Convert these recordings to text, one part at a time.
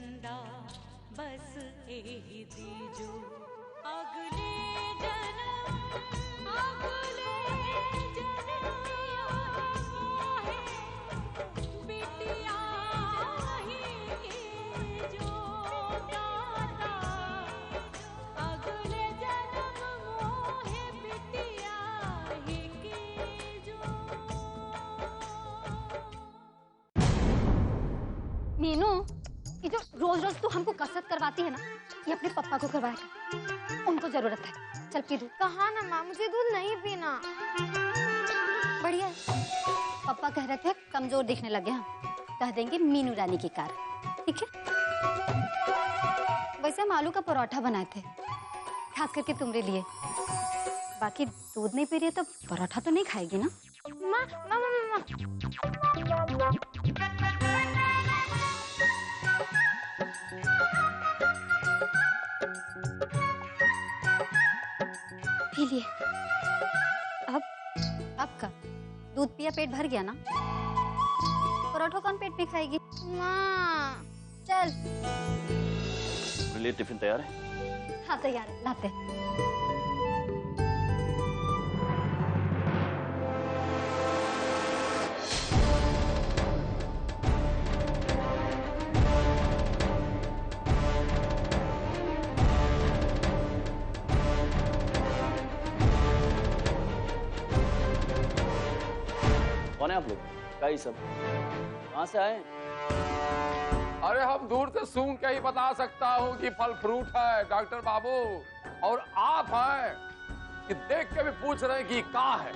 चंदा बस एही दीजो अगले जन्म मोहे बिटिया ही के जो दाता अगले जन्म मोहे बिटिया ही के जो। मीनू, ये जो रोज रोज तू हमको कसरत करवाती है ना, ये अपने पापा को करवाया कर, उनको जरूरत है। चल पी दूध। कहा ना माँ, मुझे दूध नहीं पीना। बढ़िया है, पापा कह रहे थे कमजोर दिखने लगे हम, कह देंगे मीनू रानी की कार। ठीक है। वैसे हम आलू का परोठा बनाए थे, खास करके तुम्हारे लिए। बाकी दूध नहीं पी रही है तो परोठा तो नहीं खाएगी ना? माँ माँ माँ माँ पी लिए। अब का दूध पिया पेट भर गया ना, परोठा कौन पेट पे खाएगी? माँ चल। मेरे लिए टिफिन तैयार है? हाँ तैयार है, लाते। कौन है आप लोग? क्या ये सब? कहाँ से आए? अरे हम दूर से सूंघ के ही बता सकता हूँ कि फल फ्रूट है डॉक्टर बाबू, और आप हैं कि देख के भी पूछ रहे हैं कि कहाँ है।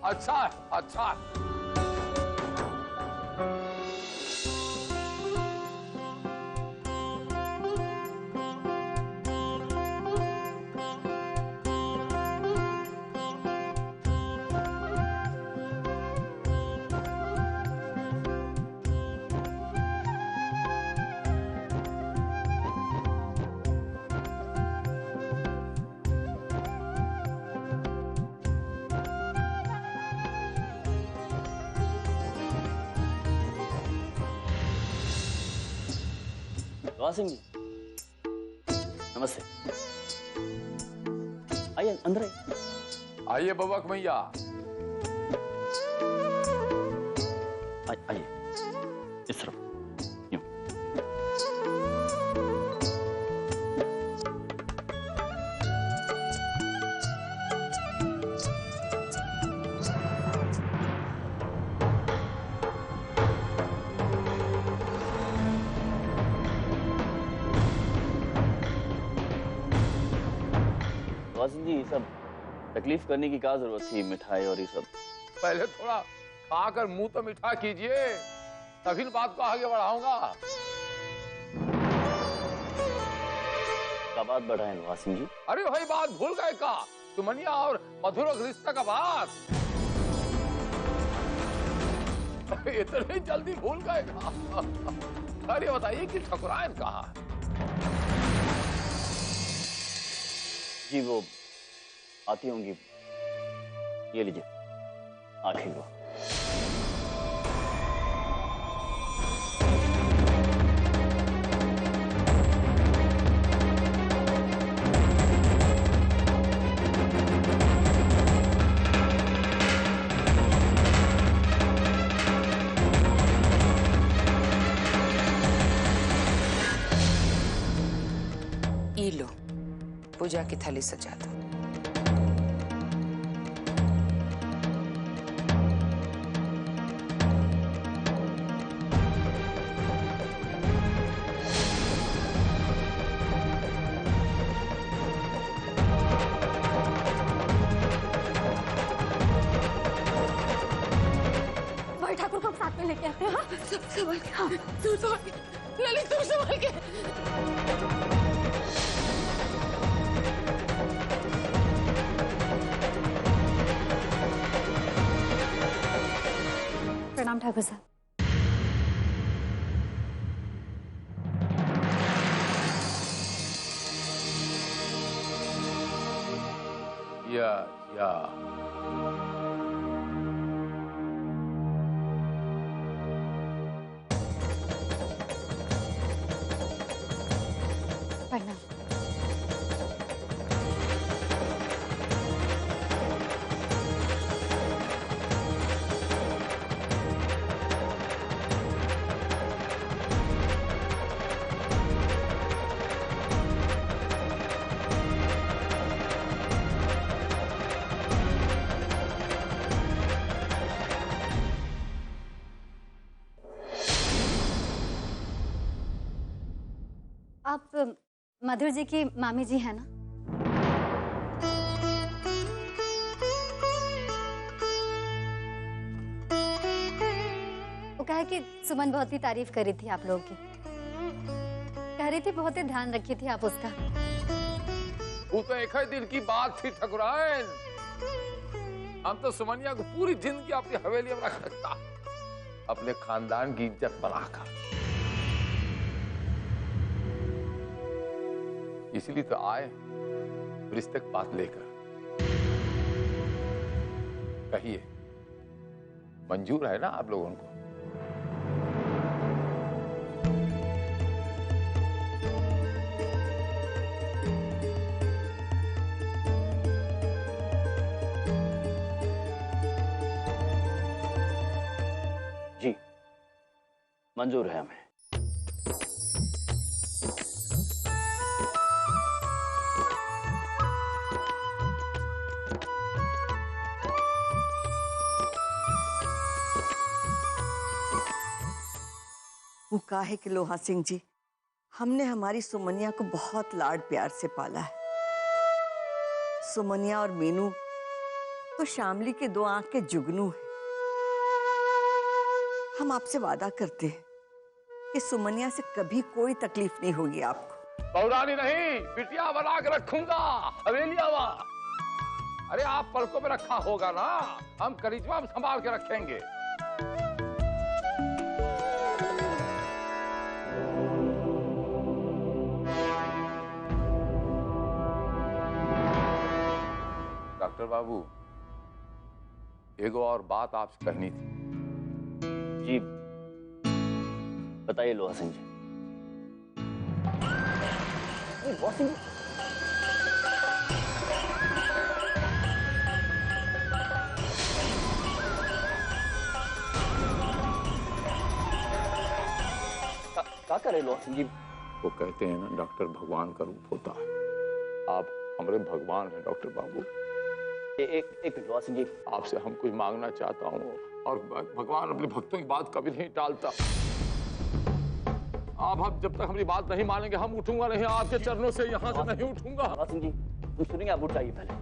अच्छा है, अच्छा है। वासिम जी, नमस्ते। आइए अंदर आइए। आइए बबक भैया। आइए इस तरफ। यूं। वासिम जी, ये सब तकलीफ करने की क्या जरूरत थी? मिठाई और ये सब। पहले थोड़ा खाकर मुंह तो मीठा कीजिए, तभी बात को आगे बढ़ाऊंगा। क्या बात बढ़ाएं वासिम जी? अरे वही बात भूल गए का? सुमनिया और मधुर रिश्ता का बात इतनी जल्दी भूल गए का? अरे बताइए कि ठकुराइन कहाँ है? जी वो आती होंगी। ये लीजिए आखिरी वो। ये लो, पूजा की थाली सजा दो। भाई ठाकुर को हम साथ में लेके आते हैं। हाँ? सब संभाल के। हाँ तू संभाल के, ललित तू संभाल के। प्रणाम ठाकुर साहब। या आप मधुर जी की मामी जी हैं ना? वो कहा कि सुमन बहुत ही तारीफ करी थी आप लोगों की, कह रही थी बहुत ही ध्यान रखी थी आप उसका। वो तो एक ही दिल की बात थी ठकुराइन। हम तो सुमनिया को पूरी जिंदगी अपनी हवेली में रख सकता, अपने खानदान की इज्जत बनाकर। इसीलिए तो आए रिश्ते की बात लेकर। कहिए, मंजूर है ना आप लोगों को? जी, मंजूर है हमें। वो का है कि लोहा सिंह जी, हमने हमारी सुमनिया को बहुत लाड प्यार से पाला है। सुमनिया और मीनू तो शामली के दो आंख के जुगनू हैं। हम आपसे वादा करते हैं कि सुमनिया से कभी कोई तकलीफ नहीं होगी आपको। पौरानी नहीं, बिटिया बना के रखूंगा हवेलिया। अरे आप पलकों में रखा होगा ना, हम करिश्मा में संभाल के रखेंगे। डॉक्टर बाबू, एगो और बात आपसे कहनी थी। जी बताइए लोहा सिंह जी। लोहा सिंह जी, क्या करे लोहा सिंह जी? वो कहते हैं ना, डॉक्टर भगवान का रूप होता है। आप हमारे भगवान हैं डॉक्टर बाबू। एक मिनट लोहा सिंह जी, आपसे हम कुछ मांगना चाहता हूँ, और भगवान अपने भक्तों की बात कभी नहीं टालता। आप जब तक हमारी बात नहीं मानेंगे, हम उठूंगा नहीं आपके चरणों से, यहाँ से नहीं उठूंगा। लोहा सिंह जी, हम सुनेंगे, आप उठ जाइए पहले।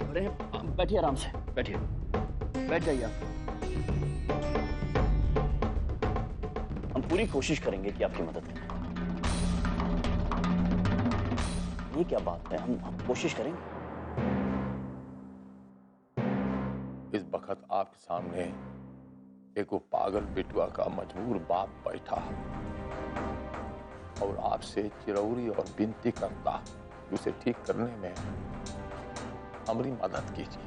अरे बैठिए, आराम से बैठिए, बैठ जाइए आप। हम पूरी कोशिश करेंगे कि आपकी मदद करें। ये क्या बात है, हम कोशिश करेंगे। इस वक्त आपके सामने एक वो पागल बिटुआ का मजबूर बाप बैठा और आपसे चिरौरी और विनती करता, उसे ठीक करने में हमारी मदद कीजिए।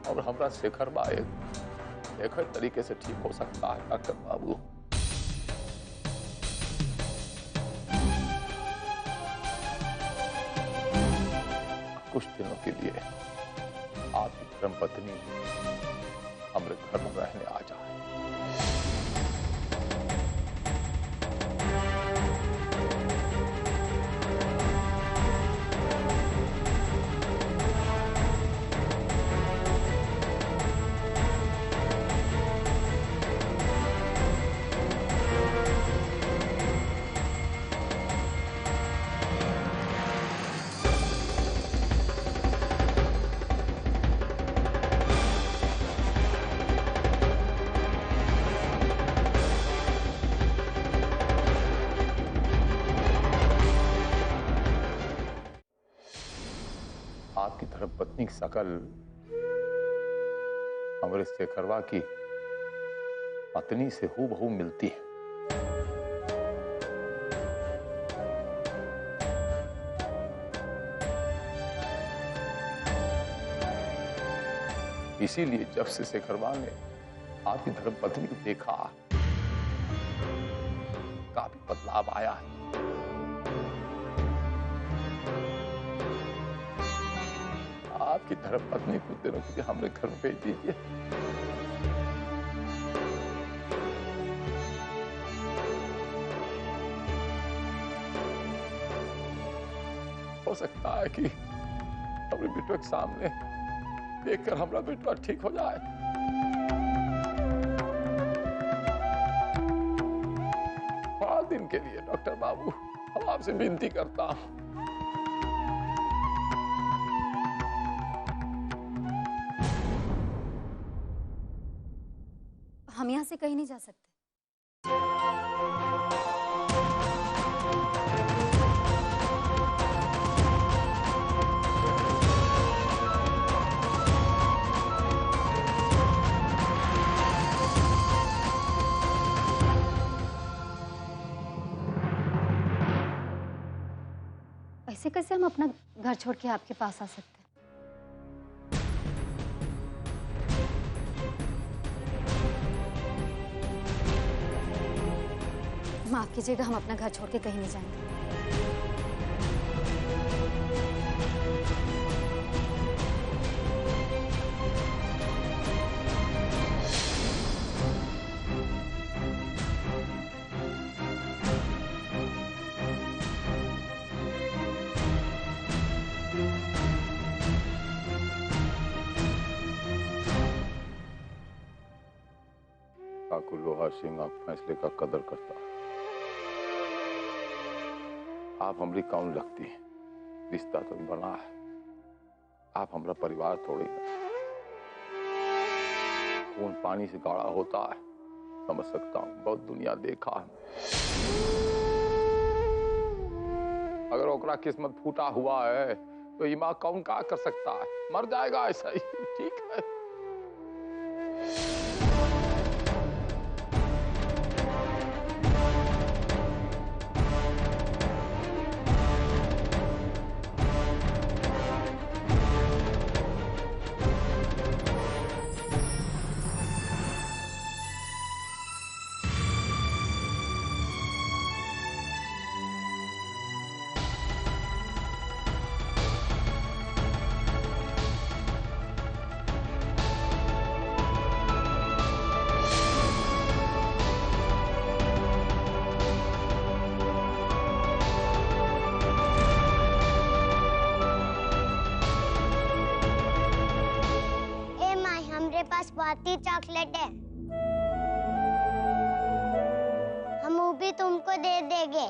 और हमारा शेखर बा एक ही तरीके से ठीक हो सकता है डॉक्टर बाबू। कुछ दिनों के लिए आपकी धर्मपत्नी हमारे घर में रहने आ जाए। आपकी धर्मपत्नी की शकल हमारे शेखरवा की पत्नी से हूबहू मिलती है। इसीलिए जब से शेखरवा ने आपकी धर्मपत्नी को देखा, काफी बदलाव आया है। आपकी धर्मपत्नी कुछ दिनों के लिए हमारे घर में भेज दीजिए। हो सकता है कि हमारे बेटो के सामने देखकर हमारा बेटवा ठीक हो जाए। सात दिन के लिए डॉक्टर बाबू हम आपसे विनती करता हूं। हम यहाँ से कहीं नहीं जा सकते। ऐसे कैसे हम अपना घर छोड़ के आपके पास आ सकते हैं? माफ कीजिएगा, हम अपना घर छोड़ के कहीं नहीं जाएंगे। ठाकुर लोहा सिंह आप फैसले का कदर करता है। आप हमारी कौन लगती है, रिश्ता तो बना है। आप हमारा परिवार थोड़ी है। खून पानी से गाढ़ा होता है, समझ सकता हूँ, बहुत दुनिया देखा है। अगर ओकरा किस्मत फूटा हुआ है तो ये माँ कौन का कर सकता है, मर जाएगा ऐसा ही, ठीक है। स्वाति चॉकलेट है, हम वो भी तुमको दे देंगे।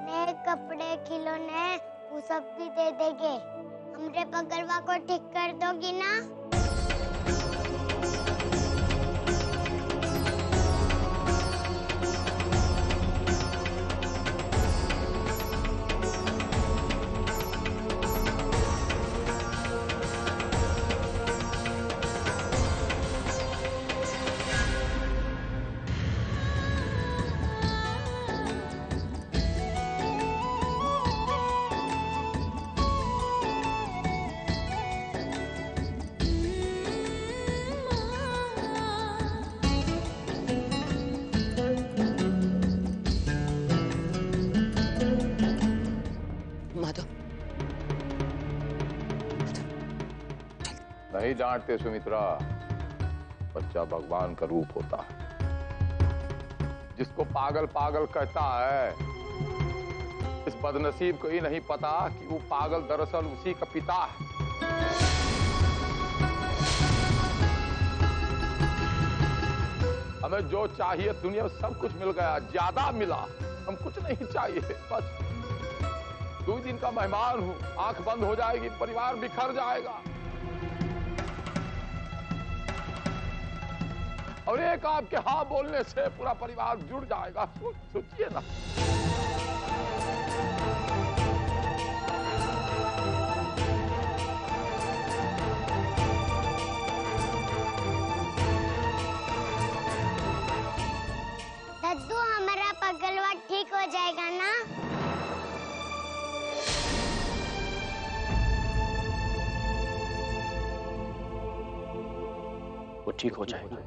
नए कपड़े, खिलौने, वो सब भी दे देंगे। हमरे पगलवा को ठीक कर दोगी ना? नहीं जानते सुमित्रा, बच्चा भगवान का रूप होता है। जिसको पागल पागल कहता है, इस बदनसीब को ही नहीं पता कि वो पागल दरअसल उसी का पिता है। हमें जो चाहिए दुनिया में सब कुछ मिल गया, ज्यादा मिला, हम कुछ नहीं चाहिए। बस 2 दिन का मेहमान हूं, आंख बंद हो जाएगी, परिवार बिखर जाएगा। और एक आपके हाँ बोलने से पूरा परिवार जुड़ जाएगा। सोचिए ना। दद्दू, हमारा पगलवा ठीक हो जाएगा ना? वो ठीक हो जाएगा।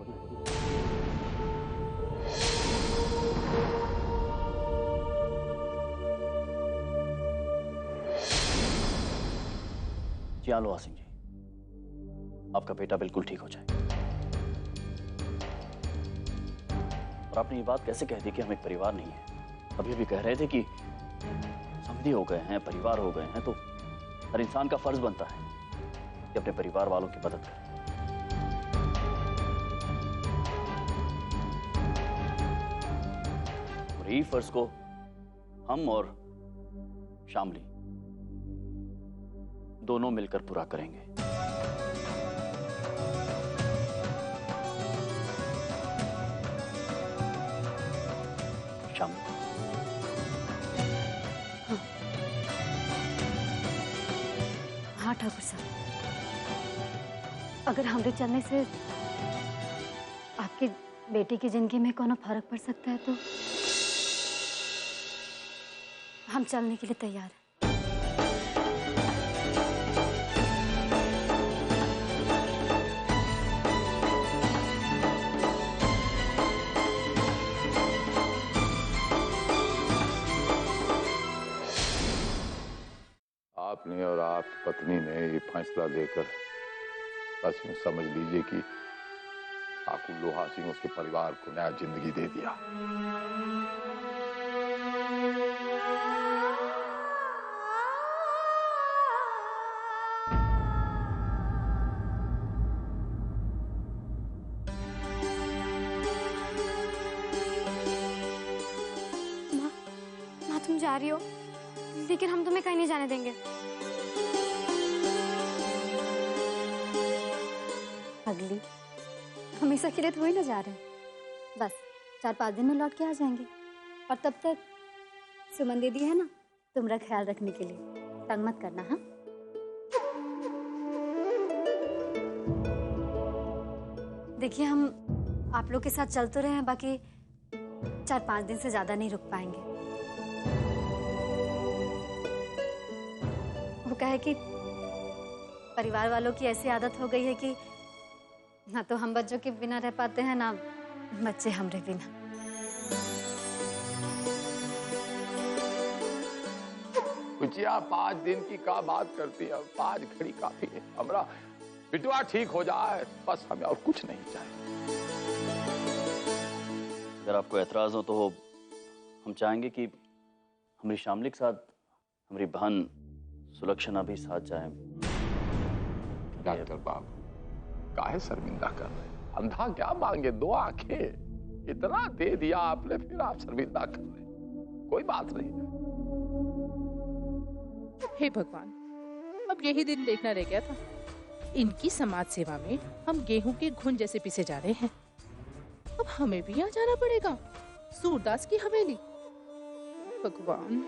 जी लोहा सिंह जी, आपका बेटा बिल्कुल ठीक हो जाएगा। और आपने ये बात कैसे कह दी कि हम एक परिवार नहीं है? अभी अभी कह रहे थे कि समधी हो गए हैं, परिवार हो गए हैं, तो हर इंसान का फर्ज बनता है कि अपने परिवार वालों की मदद करे। यही फर्ज को हम और शामली दोनों मिलकर पूरा करेंगे। शामली, हाँ ठाकुर साहब, अगर हमरे चलने से आपकी बेटी की जिंदगी में कोनो फर्क पड़ सकता है तो हम चलने के लिए तैयार हैं। आपने और आपकी पत्नी ने ये फैसला लेकर बस यूं समझ लीजिए कि ठाकुर लोहा सिंह उसके परिवार को नया जिंदगी दे दिया। माँ तुम जा रही हो, लेकिन हम तुम्हें कहीं नहीं जाने देंगे। अगली हमेशा के लिए थोड़ी ना जा रहे हैं, बस 4-5 दिन में लौट के आ जाएंगे। और तब तक सुमन दीदी है ना तुम्हारा ख्याल रखने के लिए, तंग मत करना। हाँ, देखिए हम आप लोग के साथ चल तो रहे हैं, बाकी 4-5 दिन से ज्यादा नहीं रुक पाएंगे। वो कहे कि परिवार वालों की ऐसी आदत हो गई है कि ना तो हम बच्चों के बिना रह पाते हैं, ना बच्चे हमरे बिना। कुचिया 5 दिन की का बात करती है, 5 घड़ी काफी है। हमारा बिटवा ठीक हो जाए बस, हमें और कुछ नहीं चाहिए। अगर आपको एतराज हो तो हम चाहेंगे कि हमारी शामली के साथ हमारी बहन सुलक्षणा भी साथ जाए। डॉक्टर बाबू काहे शर्मिंदा कर रहे हैं? अंधा क्या मांगे, 2 आंखें इतना दे दिया आपने, फिर आप शर्मिंदा कर रहे हैं? कोई बात नहीं। हे भगवान, अब यही दिन देखना रह गया था। इनकी समाज सेवा में हम गेहूं के घुन जैसे पिसे जा रहे हैं। अब हमें भी यहाँ जाना पड़ेगा, सूरदास की हवेली। भगवान।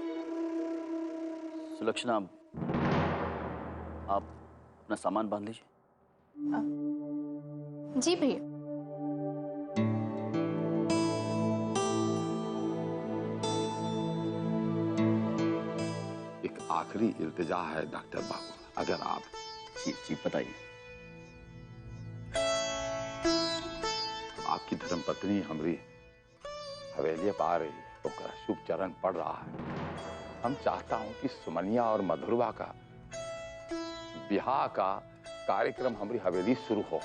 सुलक्षणा, आप अपना सामान बांध लीजिए। जी भैया। एक आखिरी इल्तिजा है डॉक्टर बाबू, अगर आप जी बताइए। आपकी धर्मपत्नी हमारी हवेली पा रही है, तो शुभ चरण पड़ रहा है। हम चाहता हूं कि सुमनिया और मधुरवा का बिहार का कार्यक्रम हमारी हवेली शुरू हो।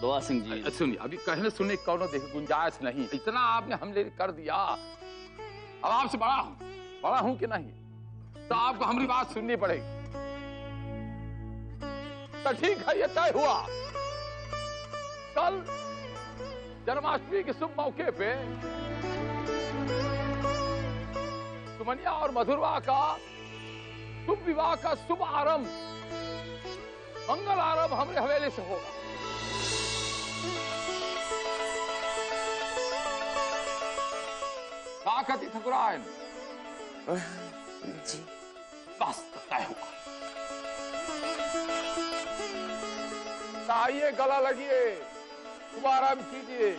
लोहा सिंह जी, सुनिए, अभी कहने सुनने की कौनो देखे गुंजाइश नहीं। इतना आपने हमले कर दिया, अब आपसे बड़ा हूं कि नहीं, तो आपको हमारी बात सुननी पड़ेगी। तो ठीक है, ये तय हुआ। कल जन्माष्टमी के शुभ मौके पे सुमनिया और मधुरवा का शुभ विवाह का शुभ आरंभ, मंगल आरंभ हमारे हवेली से होगा। ताकत ठकुरायन जी बस तय हुआ। आइए, गला लगिए, शुभारंभ कीजिए।